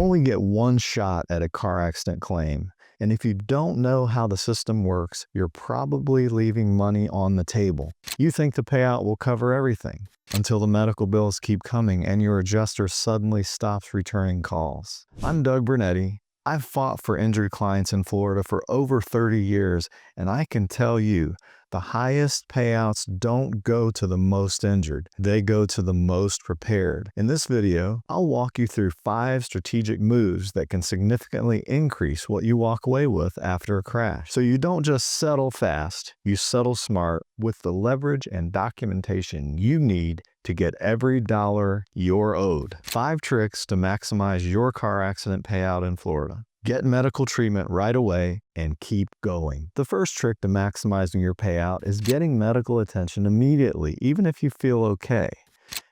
only get one shot at a car accident claim, and if you don't know how the system works, you're probably leaving money on the table. You think the payout will cover everything until the medical bills keep coming and your adjuster suddenly stops returning calls. I'm Doug Bernetti. I've fought for injured clients in Florida for over 30 years, and I can tell you, the highest payouts don't go to the most injured. They go to the most prepared. In this video, I'll walk you through 5 strategic moves that can significantly increase what you walk away with after a crash. So you don't just settle fast, you settle smart with the leverage and documentation you need to get every dollar you're owed. 5 tricks to maximize your car accident payout in Florida. Get medical treatment right away and keep going. The first trick to maximizing your payout is getting medical attention immediately, even if you feel okay.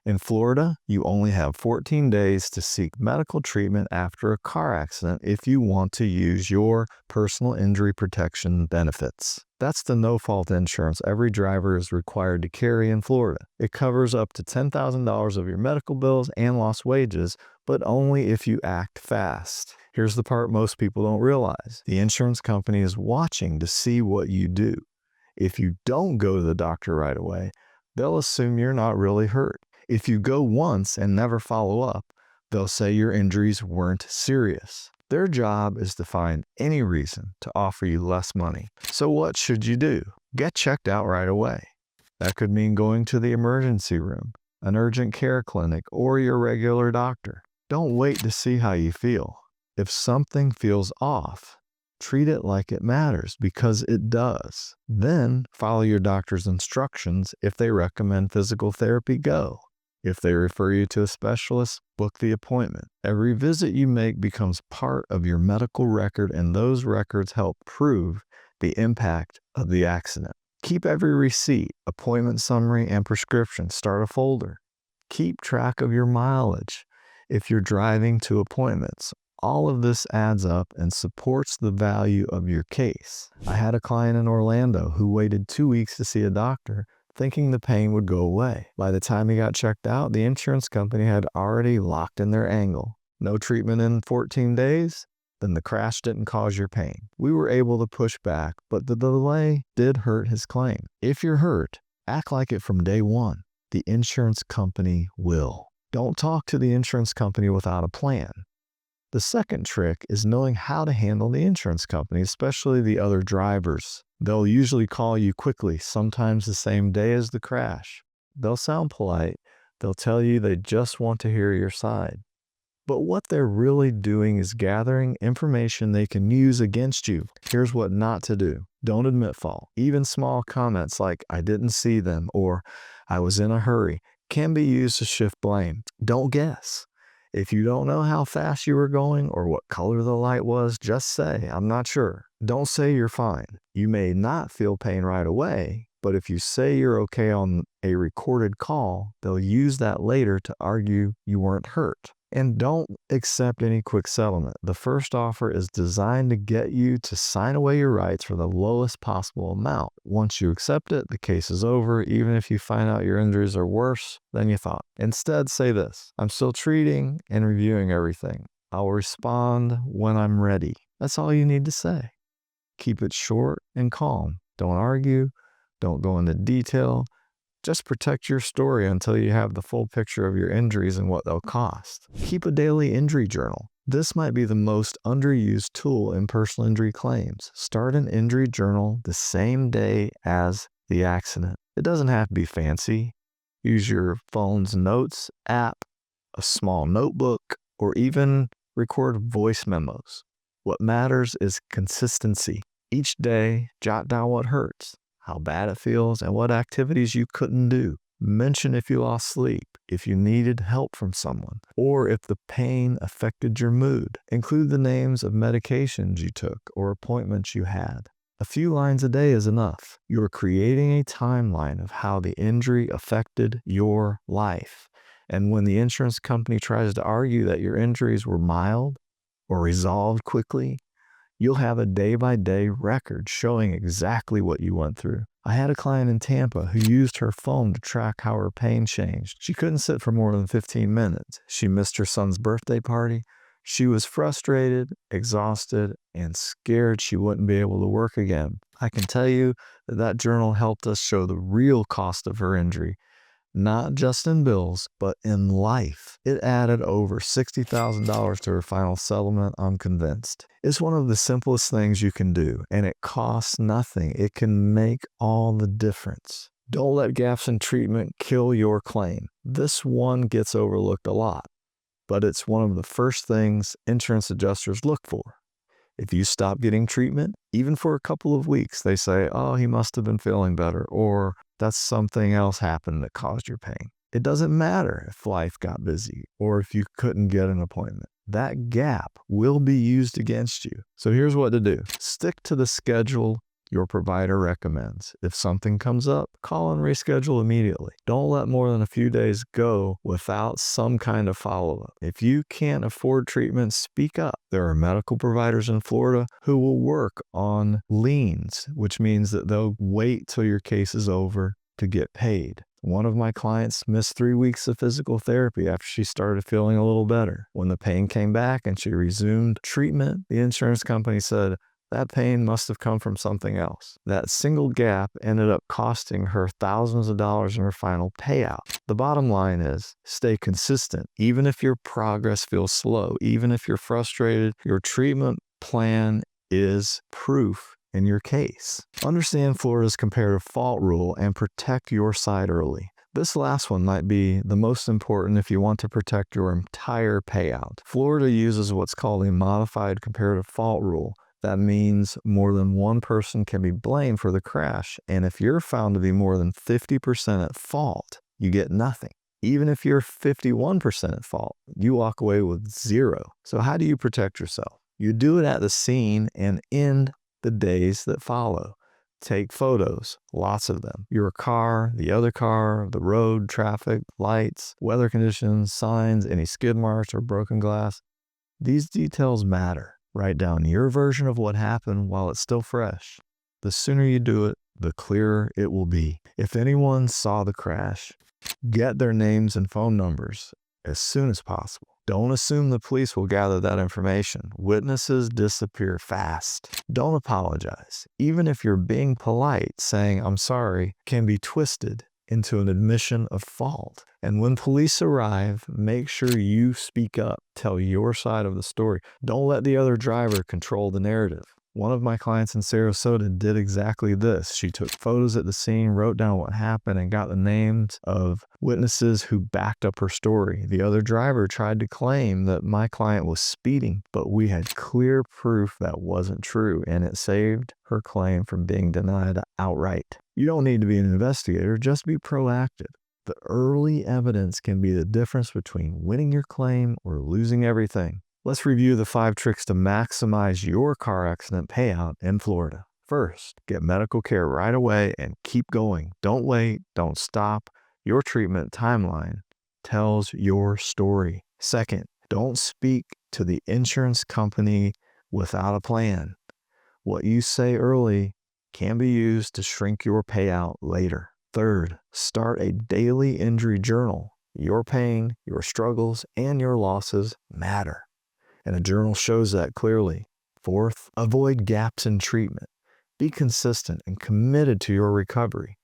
In Florida, you only have 14 days to seek medical treatment after a car accident if you want to use your personal injury protection benefits. That's the no-fault insurance every driver is required to carry in Florida. It covers up to $10,000 of your medical bills and lost wages, but only if you act fast. Here's the part most people don't realize. The insurance company is watching to see what you do. If you don't go to the doctor right away, they'll assume you're not really hurt. If you go once and never follow up, they'll say your injuries weren't serious. Their job is to find any reason to offer you less money. So what should you do? Get checked out right away. That could mean going to the emergency room, an urgent care clinic, or your regular doctor. Don't wait to see how you feel. If something feels off, treat it like it matters, because it does. Then follow your doctor's instructions. If they recommend physical therapy, go. If they refer you to a specialist, book the appointment. Every visit you make becomes part of your medical record, and those records help prove the impact of the accident. Keep every receipt, appointment summary, and prescription. Start a folder. Keep track of your mileage if you're driving to appointments. All of this adds up and supports the value of your case. I had a client in Orlando who waited 2 weeks to see a doctor, thinking the pain would go away. By the time he got checked out, the insurance company had already locked in their angle. No treatment in 14 days? Then the crash didn't cause your pain. We were able to push back, but the delay did hurt his claim. If you're hurt, act like it from day one. The insurance company will. Don't talk to the insurance company without a plan. The second trick is knowing how to handle the insurance company, especially the other drivers. They'll usually call you quickly, sometimes the same day as the crash. They'll sound polite. They'll tell you they just want to hear your side. But what they're really doing is gathering information they can use against you. Here's what not to do. Don't admit fault. Even small comments like, "I didn't see them," or "I was in a hurry," can be used to shift blame. Don't guess. If you don't know how fast you were going or what color the light was, just say, "I'm not sure." Don't say you're fine. You may not feel pain right away, but if you say you're okay on a recorded call, they'll use that later to argue you weren't hurt. And don't accept any quick settlement. The first offer is designed to get you to sign away your rights for the lowest possible amount. Once you accept it, the case is over, even if you find out your injuries are worse than you thought. Instead, say this: "I'm still treating and reviewing everything. I'll respond when I'm ready." That's all you need to say. Keep it short and calm. Don't argue. Don't go into detail. Just protect your story until you have the full picture of your injuries and what they'll cost. Keep a daily injury journal. This might be the most underused tool in personal injury claims. Start an injury journal the same day as the accident. It doesn't have to be fancy. Use your phone's notes app, a small notebook, or even record voice memos. What matters is consistency. Each day, jot down what hurts, how bad it feels, and what activities you couldn't do. Mention if you lost sleep, if you needed help from someone, or if the pain affected your mood. Include the names of medications you took or appointments you had. A few lines a day is enough. You're creating a timeline of how the injury affected your life. And when the insurance company tries to argue that your injuries were mild or resolved quickly, you'll have a day-by-day record showing exactly what you went through. I had a client in Tampa who used her phone to track how her pain changed. She couldn't sit for more than 15 minutes. She missed her son's birthday party. She was frustrated, exhausted, and scared she wouldn't be able to work again. I can tell you that journal helped us show the real cost of her injury, not just in bills, but in life. It added over $60,000 to her final settlement, I'm convinced. It's one of the simplest things you can do, and it costs nothing. It can make all the difference. Don't let gaps in treatment kill your claim. This one gets overlooked a lot, but it's one of the first things insurance adjusters look for. If you stop getting treatment, even for a couple of weeks, they say, oh, he must have been feeling better, or that's something else happened that caused your pain. It doesn't matter if life got busy or if you couldn't get an appointment. That gap will be used against you. So here's what to do. Stick to the schedule your provider recommends. If something comes up, call and reschedule immediately. Don't let more than a few days go without some kind of follow-up. If you can't afford treatment, speak up. There are medical providers in Florida who will work on liens, which means that they'll wait till your case is over to get paid. One of my clients missed 3 weeks of physical therapy after she started feeling a little better. When the pain came back and she resumed treatment, the insurance company said, that pain must have come from something else. That single gap ended up costing her thousands of dollars in her final payout. The bottom line is, stay consistent. Even if your progress feels slow, even if you're frustrated, your treatment plan is proof in your case. Understand Florida's comparative fault rule and protect your side early. This last one might be the most important if you want to protect your entire payout. Florida uses what's called a modified comparative fault rule. That means more than one person can be blamed for the crash, and if you're found to be more than 50% at fault, you get nothing. Even if you're 51% at fault, you walk away with zero. So how do you protect yourself? You do it at the scene and in the days that follow. Take photos, lots of them. Your car, the other car, the road, traffic, lights, weather conditions, signs, any skid marks or broken glass. These details matter. Write down your version of what happened while it's still fresh. The sooner you do it, the clearer it will be. If anyone saw the crash, get their names and phone numbers as soon as possible. Don't assume the police will gather that information. Witnesses disappear fast. Don't apologize. Even if you're being polite, saying, I'm sorry, can be twisted into an admission of fault. And when police arrive, make sure you speak up. Tell your side of the story. Don't let the other driver control the narrative. One of my clients in Sarasota did exactly this. She took photos at the scene, wrote down what happened, and got the names of witnesses who backed up her story. The other driver tried to claim that my client was speeding, but we had clear proof that wasn't true, and it saved her claim from being denied outright. You don't need to be an investigator, just be proactive. The early evidence can be the difference between winning your claim or losing everything. Let's review the 5 tricks to maximize your car accident payout in Florida. First, get medical care right away and keep going. Don't wait, don't stop. Your treatment timeline tells your story. Second, don't speak to the insurance company without a plan. What you say early can be used to shrink your payout later. Third, start a daily injury journal. Your pain, your struggles, and your losses matter, and a journal shows that clearly. Fourth, avoid gaps in treatment. Be consistent and committed to your recovery.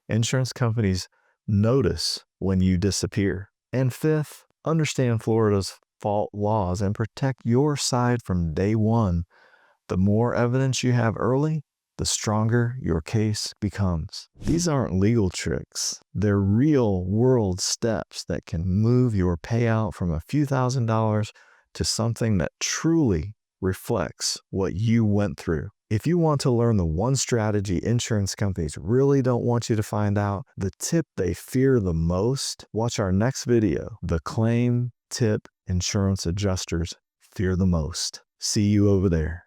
Insurance companies notice when you disappear. And fifth, understand Florida's fault laws and protect your side from day one. The more evidence you have early, the stronger your case becomes. These aren't legal tricks. They're real-world steps that can move your payout from a few $1,000s to something that truly reflects what you went through. If you want to learn the one strategy insurance companies really don't want you to find out, the tip they fear the most, watch our next video, the claim tip insurance adjusters fear the most. See you over there.